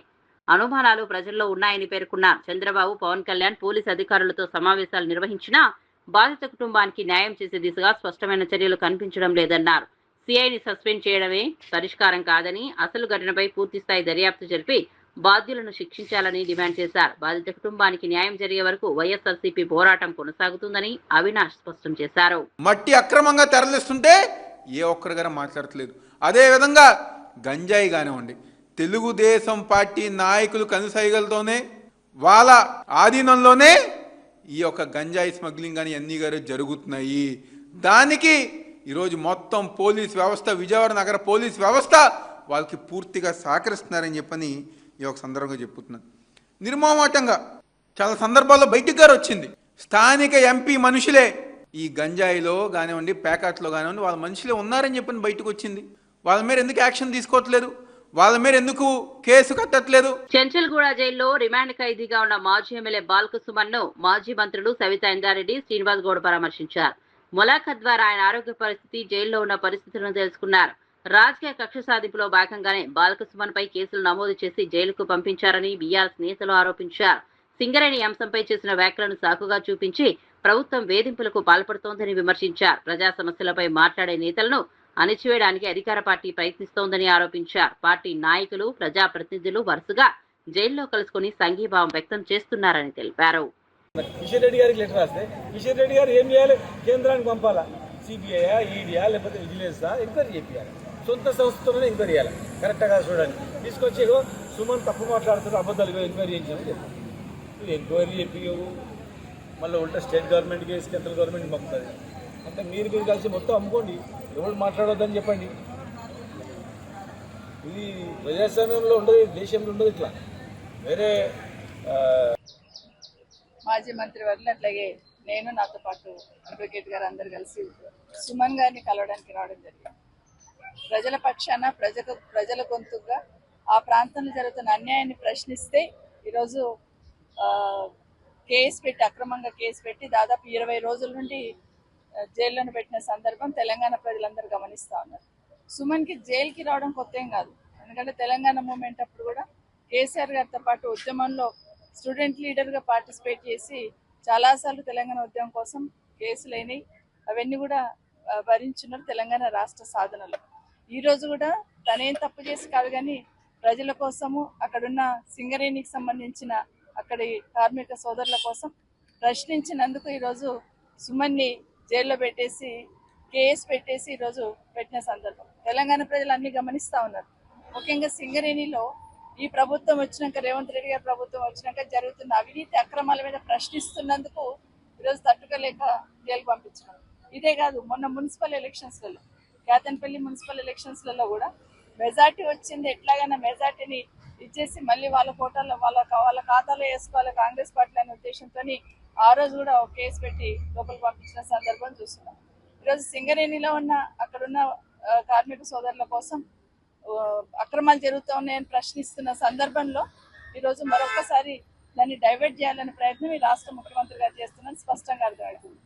అనుమానాలు ప్రజల్లో ఉన్నాయని పేర్కొన్నారు. చంద్రబాబు, పవన్ కళ్యాణ్ పోలీసు అధికారులతో సమావేశాలు నిర్వహించినా బాధిత కుటుంబానికి న్యాయం చేసే దిశగా స్పష్టమైన చర్యలు కనిపించడం లేదన్నారు. సిఐని సస్పెండ్ చేయడమే పరిష్కారం కాదని, అసలు ఘటనపై పూర్తిస్థాయి దర్యాప్తు జరిపి బాధ్యులను శిక్షించాలని డిమాండ్ చేశారు. బాధిత కుటుంబానికి న్యాయం జరిగే వరకు వైఎస్ఆర్సీపీ పోరాటం కొనసాగుతుందని అవినాష్ స్పష్టం చేశారు. మట్టి అక్రమంగా తరలిస్తుంటే ఏ ఒక్కరిగానే మాట్లాడట్లేదు. అదేవిధంగా గంజాయి కానివ్వండి, తెలుగుదేశం పార్టీ నాయకులు కనుసైగలతోనే వాళ్ళ ఆధీనంలోనే ఈ యొక్క గంజాయి స్మగ్లింగ్ అని అన్నీ గారు జరుగుతున్నాయి. దానికి ఈరోజు మొత్తం పోలీస్ వ్యవస్థ, విజయవాడ నగర పోలీస్ వ్యవస్థ వాళ్ళకి పూర్తిగా సహకరిస్తున్నారని చెప్పని ఈ యొక్క సందర్భంగా చెప్పుతున్నాను. నిర్మోహమాటంగా చాలా సందర్భాల్లో బయటికి గారు వచ్చింది, స్థానిక ఎంపీ మనుషులే ఈ గంజాయిలో కానివ్వండి, ప్యాకెట్లో కానివ్వండి వాళ్ళ మనుషులే ఉన్నారని చెప్పని బయటకు వచ్చింది. వాళ్ళ మీద ఎందుకు యాక్షన్ తీసుకోవట్లేదు? వాళ్ళ మీద ఎందుకు కేసు కట్టట్లేదు? చెంచల్గూడ జైల్లో రిమాండ్ ఖైదీగా ఉన్న మాజీ ఎమ్మెల్యే బాల్కసుమన్ ను మాజీ మంత్రులు సవితా ఇందారెడ్డి, శ్రీనివాస్ గౌడ్ పరామర్శించారు. ములాఖత్ ద్వారా ఆయన ఆరోగ్య పరిస్థితి, జైల్లో ఉన్న పరిస్థితులను తెలుసుకున్నారు. రాజకీయ కక్ష సాధింపులో భాగంగానే బాల్కసుమన్ పై కేసులు నమోదు చేసి జైలుకు పంపించారని బీఆర్ఎస్ నేతలు ఆరోపించారు. సింగరేణి అంశంపై చేసిన వ్యాఖ్యలను సాకుగా చూపించి ప్రభుత్వం వేధింపులకు పాల్పడుతోందని విమర్శించారు. ప్రజా సమస్యలపై మాట్లాడే నేతలను అణిచివేయడానికి అధికార పార్టీ ప్రయత్నిస్తోందని ఆరోపించారు. పార్టీ నాయకులు, ప్రజాప్రతినిధులు వరుసగా జైల్లో కలుసుకుని సంఘీభావం వ్యక్తం చేస్తున్నారని తెలిపారు. కిషన్ రెడ్డి గారికి లెటర్ రాస్తే కిషన్ రెడ్డి గారు ఏం చేయాలి? కేంద్రానికి పంపాలా? సిబిఐయా, ఈడీయా, లేకపోతే విజిలెన్సా ఎంక్వైరీ చేయాలి. సొంత సంస్థతోనే ఎంక్వైరీ చేయాలి. కరెక్ట్గా చూడండి. తీసుకొచ్చి సుమన్ తప్పు మాట్లాడుతున్నారు, అబద్ధాలుగా ఎంక్వైరీ చేయించామని చెప్పారు. మీరు ఎంక్వైరీ చెప్పివు, మళ్ళీ ఉల్టా state government case central government పంపుతుంది. అంటే మీరు కలిసి మొత్తం అమ్ముకోండి, ఎవరు మాట్లాడొద్దని చెప్పండి. ఇది ప్రజాస్వామ్యంలో ఉండదు, దేశంలో ఉండదు. ఇట్లా వేరే మాజీ మంత్రి వర్యులు అట్లాగే నేను, నాతో పాటు అడ్వకేట్ గారు అందరు కలిసి సుమన్ గారిని కలవడానికి రావడం జరిగింది. ప్రజల పక్షాన, ప్రజల గొంతుగా ఆ ప్రాంతంలో జరుగుతున్న అన్యాయాన్ని ప్రశ్నిస్తే ఈరోజు కేసు పెట్టి, అక్రమంగా కేసు పెట్టి దాదాపు 20 రోజుల నుండి జైల్లోనే పెట్టిన సందర్భం తెలంగాణ ప్రజలందరూ గమనిస్తూ ఉన్నారు. సుమన్కి జైలుకి రావడం కొత్త ఏం కాదు. ఎందుకంటే తెలంగాణ మూమెంట్ అప్పుడు కూడా కేసీఆర్ గారితో పాటు ఉద్యమంలో స్టూడెంట్ లీడర్గా పార్టిసిపేట్ చేసి చాలాసార్లు తెలంగాణ ఉద్యమం కోసం కేసులైనవి, అవన్నీ కూడా భరించున్నారు తెలంగాణ రాష్ట్ర సాధనలో. ఈరోజు కూడా తనేం తప్పు చేసి కాదు, కానీ ప్రజల కోసము, అక్కడున్న సింగరేణికి సంబంధించిన అక్కడి కార్మిక సోదరుల కోసం ప్రశ్నించినందుకు ఈరోజు సుమన్ని జైల్లో పెట్టేసి, కేసు పెట్టేసి ఈరోజు పెట్టిన సందర్భం తెలంగాణ ప్రజలు అన్ని గమనిస్తూ ఉన్నారు. ముఖ్యంగా సింగరేణిలో ఈ ప్రభుత్వం వచ్చినాక, రేవంత్ రెడ్డి గారి ప్రభుత్వం వచ్చినాక జరుగుతున్న అవినీతి అక్రమాల మీద ప్రశ్నిస్తున్నందుకు ఈరోజు తట్టుకోలేక జైలుకు పంపించినారు. ఇదే కాదు, మొన్న మున్సిపల్ ఎలక్షన్స్లలో, కేతన్పల్లి మున్సిపల్ ఎలక్షన్స్లలో కూడా మెజార్టీ వచ్చింది, ఎట్లాగైనా మెజార్టీని ఇచ్చేసి మళ్ళీ వాళ్ళ కోటాల్లో వాళ్ళ ఖాతాలో వేసుకోవాలి కాంగ్రెస్ పార్టీ అనే ఉద్దేశంతో ఆ రోజు కూడా ఒక కేసు పెట్టి లోపలికి పంపించిన సందర్భం చూస్తున్నాం. ఈరోజు సింగరేణిలో ఉన్న అక్కడున్న కార్మిక సోదరుల కోసం అక్రమాలు జరుగుతూ ఉన్నాయని ప్రశ్నిస్తున్న సందర్భంలో ఈరోజు మరొకసారి దాన్ని డైవర్ట్ చేయాలనే ప్రయత్నం ఈ రాష్ట్ర ముఖ్యమంత్రి గారు చేస్తున్నారని స్పష్టంగా అర్థమవుతుంది.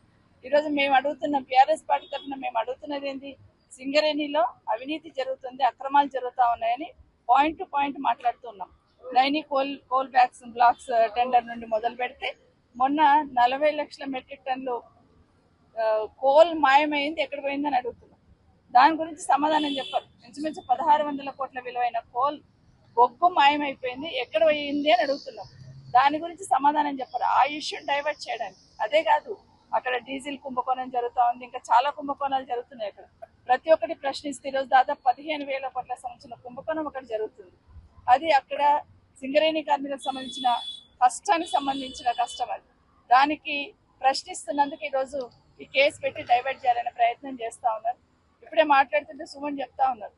ఈరోజు మేము అడుగుతున్నాం, బీఆర్ఎస్ పార్టీ తరఫున మేము అడుగుతున్నది ఏంటి? సింగరేణిలో అవినీతి జరుగుతుంది, అక్రమాలు జరుగుతూ ఉన్నాయని పాయింట్ టు పాయింట్ మాట్లాడుతున్నాం. నైని కోల్ బ్లాక్స్ టెండర్ నుండి మొదలు పెడితే మొన్న 40 లక్షల మెట్రిక్ టన్నులు కోల్ మాయమైంది, ఎక్కడ పోయిందని అడుగుతున్నాం. దాని గురించి సమాధానం చెప్పారు. ఇంచుమించు 1600 కోట్ల విలువైన కోల్ బొగ్గు మాయమైపోయింది, ఎక్కడ పోయింది అని అడుగుతున్నాం. దాని గురించి సమాధానం చెప్పారు. ఆ ఇష్యూని డైవర్ట్ చేయడానికి. అదే కాదు, అక్కడ డీజిల్ కుంభకోణం జరుగుతూ ఉంది, ఇంకా చాలా కుంభకోణాలు జరుగుతున్నాయి. అక్కడ ప్రతి ఒక్కటి ప్రశ్నిస్తే ఈరోజు దాదాపు 15,000 కోట్ల సంబంధించిన కుంభకోణం అక్కడ జరుగుతుంది. అది అక్కడ సింగరేణి కార్మికులకు సంబంధించిన కష్టానికి సంబంధించిన కష్టం. అది దానికి ప్రశ్నిస్తున్నందుకు ఈరోజు ఈ కేసు పెట్టి డైవర్ట్ చేయాలనే ప్రయత్నం చేస్తూ ఉన్నారు. ఇప్పుడే మాట్లాడుతుంటే సుమన్ చెప్తా ఉన్నారు,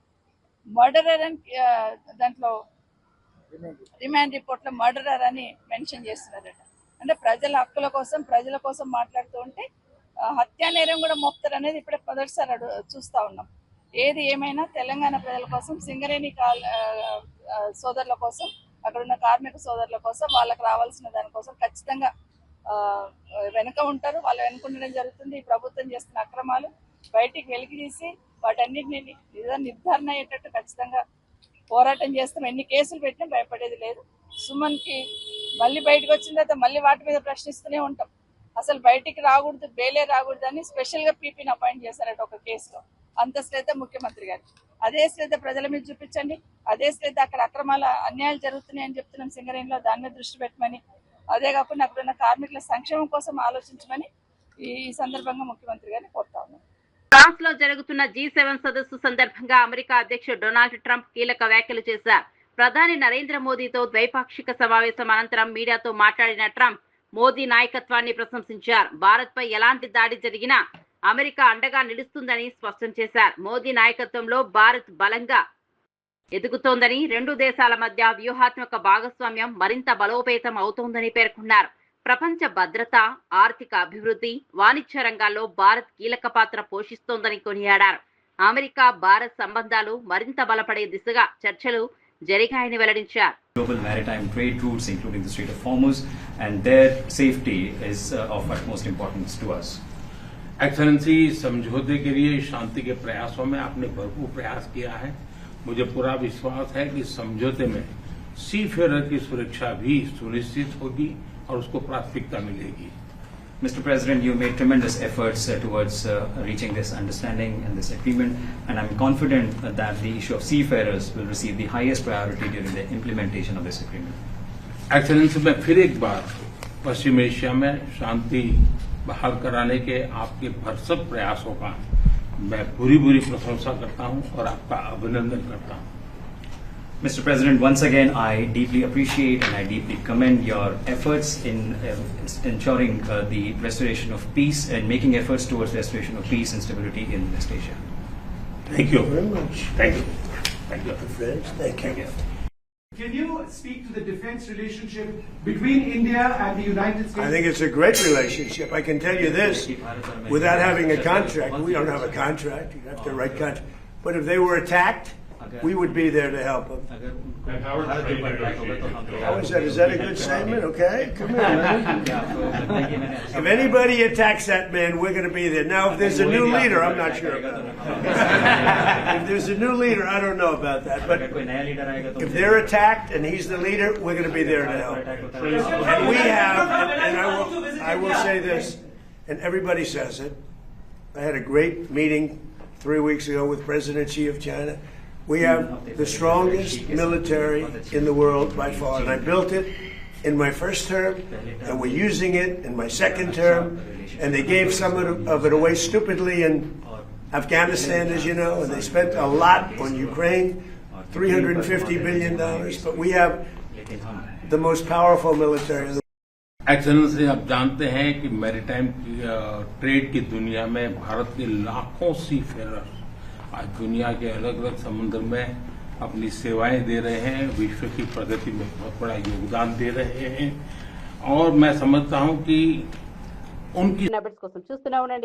మర్డరర్ అని దాంట్లో రిమాండ్ రిపోర్ట్లో మర్డరర్ అని మెన్షన్ చేస్తున్నారట. అంటే ప్రజల హక్కుల కోసం, ప్రజల కోసం మాట్లాడుతూ ఉంటే హత్యా నేరం కూడా మోపుతారు అనేది ఇప్పుడే మొదటిసారి చూస్తూ ఉన్నాం. ఏది ఏమైనా తెలంగాణ ప్రజల కోసం, సింగరేణి సోదరుల కోసం, అక్కడ ఉన్న కార్మిక సోదరుల కోసం, వాళ్ళకి రావాల్సిన దానికోసం ఖచ్చితంగా వెనుక ఉంటారు. వాళ్ళు వెనుకుండడం జరుగుతుంది. ఈ ప్రభుత్వం చేస్తున్న అక్రమాలు బయటికి వెలికి తీసి వాటన్నిటిని నిర్ధారణ అయ్యేటట్టు ఖచ్చితంగా పోరాటం చేస్తాం. ఎన్ని కేసులు పెట్టినా భయపడేది లేదు. సుమన్కి మళ్ళీ బయటకు వచ్చిన తర్వాత మళ్ళీ వాటి మీద ప్రశ్నిస్తూనే ఉంటాం. అసలు బయటికి రాకూడదు, బెయిలే రాకూడదు అని స్పెషల్గా పీపీని అపాయింట్ చేశారట ఒక కేసులో. అంత శ్రద్ధ ముఖ్యమంత్రి గారు. అదే శ్రద్ధ ప్రజల మీద చూపించండి. అదే శ్రద్ధ అక్కడ అక్రమాల అన్యాయాలు జరుగుతున్నాయని చెప్తున్నాం సింగరేణిలో, దాని మీద దృష్టి పెట్టమని, అదే కాకుండా అక్కడున్న కార్మికుల సంక్షేమం కోసం ఆలోచించమని ఈ సందర్భంగా ముఖ్యమంత్రి గారిని కోరుతా ఉన్నాం. ఫ్రాన్స్ లో జరుగుతున్న G7 సదస్సు సందర్భంగా అమెరికా అధ్యక్షుడు డొనాల్డ్ ట్రంప్ కీలక వ్యాఖ్యలు చేశారు. ప్రధాని నరేంద్ర మోదీతో ద్వైపాక్షిక సమావేశం అనంతరం మీడియాతో మాట్లాడిన ట్రంప్ మోదీ నాయకత్వాన్ని ప్రశంసించారు. భారత్ పై ఎలాంటి దాడి జరిగినా అమెరికా అండగా నిలుస్తుందని స్పష్టం చేశారు. మోదీ నాయకత్వంలో భారత్ బలంగా ఎదుగుతోందని, రెండు దేశాల మధ్య వ్యూహాత్మక భాగస్వామ్యం మరింత బలోపేతం అవుతోందని పేర్కొన్నారు. ప్రపంచ భద్రత, ఆర్థిక అభివృద్ధి, వాణిజ్య రంగాల్లో భారత్ కీలక పాత్ర పోషిస్తోందని కొనియాడారు. అమెరికా భారత్ సంబంధాలు మరింత బలపడే దిశగా చర్చలు జరిగాయని వెల్లడించారు. Global maritime trade routes, including the Strait of Hormuz, and their safety is of utmost importance to us. Excellency, समझौते के लिए शांति के प्रयासों में आपने भरपूर प्रयास किया है. मुझे पूरा विश्वास है कि समझौते में सी फेरर की सुरक्षा भी सुनिश्चित होगी और उसको प्राथमिकता मिलेगी. Mr. President, you made tremendous efforts towards reaching this understanding and this agreement, and I'm confident that the issue of seafarers will receive the highest priority during the implementation of this agreement. Excellency, मैं फिर एक बार पश्चिम Asia में शांति बहाल कराने के आपके भरसक प्रयासों का मैं पूरी प्रशंसा करता हूं और आपका अभिनंदन करता हूं. Mr. President, once again, I deeply appreciate and I deeply commend your efforts in ensuring the restoration of peace and making efforts towards restoration of peace and stability in West Asia. Thank you very much. Thank you. Thank you. Friends, thank you. Can you speak to the defense relationship between India and the United States? I think it's a great relationship. I can tell you this, without having a contract, we don't have a contract, you have to write contract. But if they were attacked, we would be there to help them. How is that? Is that a good statement? Okay, come here, man. If anybody attacks that man, we're going to be there. Now, if there's a new leader, I'm not sure about it. If there's a new leader, I don't know about that. But if they're attacked and he's the leader, we're going to be there to help. And we have, and I will say this, and everybody says it. I had a great meeting 3 weeks ago with President Xi of China. We have the strongest military in the world by far, and I built it in my first term, and we're using it in my second term, and they gave some of it away stupidly in Afghanistan, as you know, and they spent a lot on Ukraine, $350 billion, but we have the most powerful military in the world. Excellency, आप जानते हैं कि maritime trade की दुनिया में भारत के लाखों सी Ferrer आज दुनिया के अलग अलग समुद्र में अपनी सेवाएं दे रहे हैं, विश्व की प्रगति में बहुत बड़ा योगदान दे रहे हैं और मैं समझता हूं कि उनकी కోసం చూస్తూనే ఉండండి